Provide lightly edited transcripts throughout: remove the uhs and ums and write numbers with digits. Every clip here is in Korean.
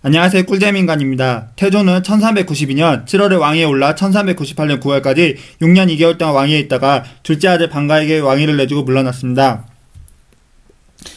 안녕하세요. 꿀잼인간입니다. 태조는 1392년 7월에 왕위에 올라 1398년 9월까지 6년 2개월 동안 왕위에 있다가 둘째 아들 방가에게 왕위를 내주고 물러났습니다.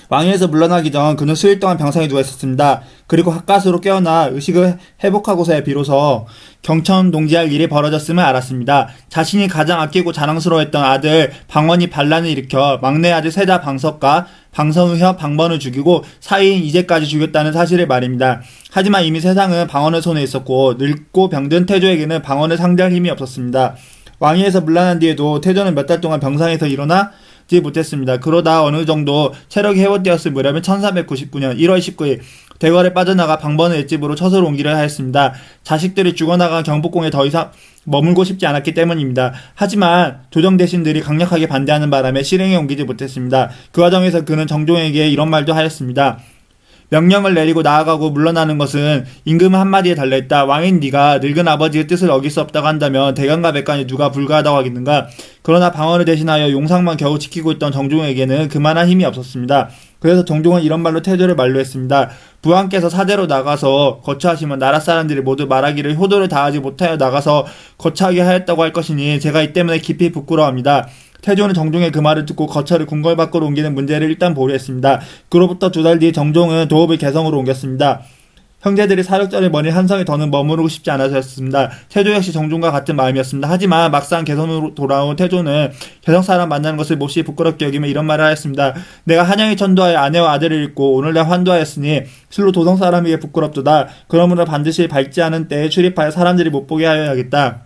왕위에서 물러나기 전 그는 수일 동안 병상에 누워있었습니다. 그리고 가까스로 깨어나 의식을 회복하고서야 비로소 경천동지할 일이 벌어졌음을 알았습니다. 자신이 가장 아끼고 자랑스러워했던 아들 방원이 반란을 일으켜 막내 아들 세자 방석과 방성의혀 방번을 죽이고 사이인 이제까지 죽였다는 사실을 말입니다. 하지만 이미 세상은 방원의 손에 있었고 늙고 병든 태조에게는 방원을 상대할 힘이 없었습니다. 왕위에서 물러난 뒤에도 태조는 몇 달 동안 병상에서 일어나지 못했습니다. 그러다 어느 정도 체력이 회복되었을 무렵인 1399년 1월 19일 대궐에 빠져나가 방번의 옛집으로 처소를 옮기려 하였습니다. 자식들이 죽어나간 경복궁에 더 이상 머물고 싶지 않았기 때문입니다. 하지만 조정 대신들이 강력하게 반대하는 바람에 실행에 옮기지 못했습니다. 그 과정에서 그는 정종에게 이런 말도 하였습니다. 명령을 내리고 나아가고 물러나는 것은 임금 한마디에 달려있다. 왕인 네가 늙은 아버지의 뜻을 어길 수 없다고 한다면 대간과 백간이 누가 불가하다고 하겠는가. 그러나 방언을 대신하여 용상만 겨우 지키고 있던 정종에게는 그만한 힘이 없었습니다. 그래서 정종은 이런 말로 태조를 만류했습니다. 부왕께서 사제로 나가서 거처하시면 나라 사람들이 모두 말하기를 효도를 다하지 못하여 나가서 거처하게 하였다고 할 것이니 제가 이 때문에 깊이 부끄러워합니다. 태조는 정종의 그 말을 듣고 거처를 궁궐 밖으로 옮기는 문제를 일단 보류했습니다. 그로부터 2달 뒤 정종은 도읍을 개성으로 옮겼습니다. 형제들이 사륙전을 벌인 한성에 더는 머무르고 싶지 않아서였습니다. 태조 역시 정종과 같은 마음이었습니다. 하지만 막상 개성으로 돌아온 태조는 개성 사람 만나는 것을 몹시 부끄럽게 여기며 이런 말을 하였습니다. 내가 한양에 천도하여 아내와 아들을 잃고 오늘날 환도하였으니 실로 도성 사람에게 부끄럽도다. 그러므로 반드시 밝지 않은 때에 출입하여 사람들이 못 보게 하여야겠다.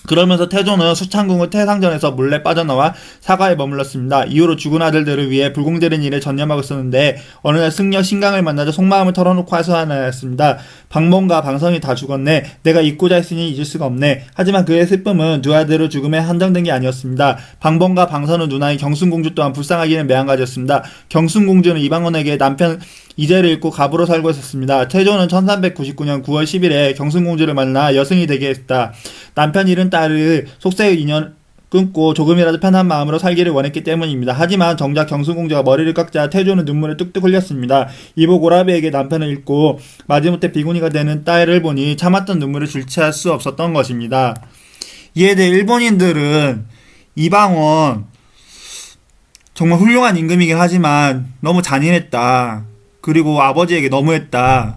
그러면서 태조는 수창궁의 태상전에서 몰래 빠져나와 사가에 머물렀습니다. 이후로 죽은 아들들을 위해 불공들인 일에 전념하고 있었는데 어느 날 승려 신강을 만나자 속마음을 털어놓고 하소연하였습니다. 방mon과 방성이 다 죽었네. 내가 잊고자 했으니 잊을 수가 없네. 하지만 그의 슬픔은 두 아들의 죽음에 한정된 게 아니었습니다. 방mon과 방선의 누나인 경순공주 또한 불쌍하기는 매한가지였습니다. 경순공주는 이방원에게 남편 이제를 잃고 갑으로 살고 있었습니다. 태조는 1399년 9월 10일에 경순공주를 만나 여승이 되게 했다. 남편 잃은 딸을 속세의 인연 끊고 조금이라도 편한 마음으로 살기를 원했기 때문입니다. 하지만 정작 경순공주가 머리를 깎자 태조는 눈물을 뚝뚝 흘렸습니다. 이복 오라비에게 남편을 잃고 마지못해 비구니가 되는 딸을 보니 참았던 눈물을 줄치할 수 없었던 것입니다. 이에 대해 일본인들은 이방원 정말 훌륭한 임금이긴 하지만 너무 잔인했다. 그리고 아버지에게 너무했다.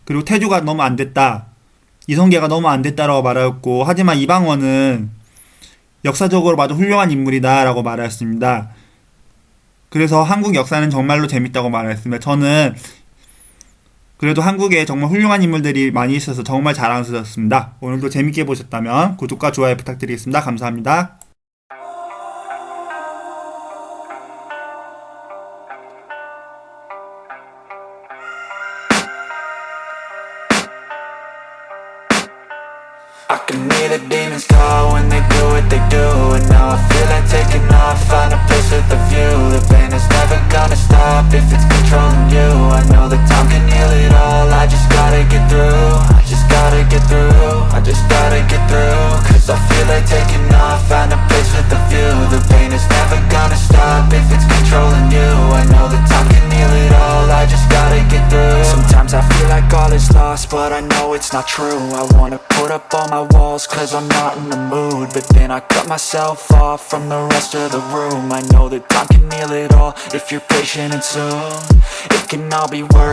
그리고 태조가 너무 안됐다. 이성계가 너무 안됐다라고 말하였고, 하지만 이방원은 역사적으로 봐도 훌륭한 인물이다 라고 말하였습니다. 그래서 한국 역사는 정말로 재밌다고 말하였습니다. 저는 그래도 한국에 정말 훌륭한 인물들이 많이 있어서 정말 자랑스럽습니다. 오늘도 재밌게 보셨다면 구독과 좋아요 부탁드리겠습니다. 감사합니다. I can hear the demons call when they do what they do. And now I feel like taking off, find a place with a view. The pain is never gonna stop if it's controlling you. I know that time can heal it all, I just gotta get through. I just gotta get through, I just gotta get through. Cause I feel like taking off, find a place with a view. The pain is never gonna stop if it's controlling you. I know that time can heal it all, I just gotta get through. Sometimes I feel like all is lost, but I know it's not true. I wanna put up all my walls cause I'm not in the mood. But then I cut myself off from the rest of the room. I know that time can heal it all if you're patient and soon it can all be worth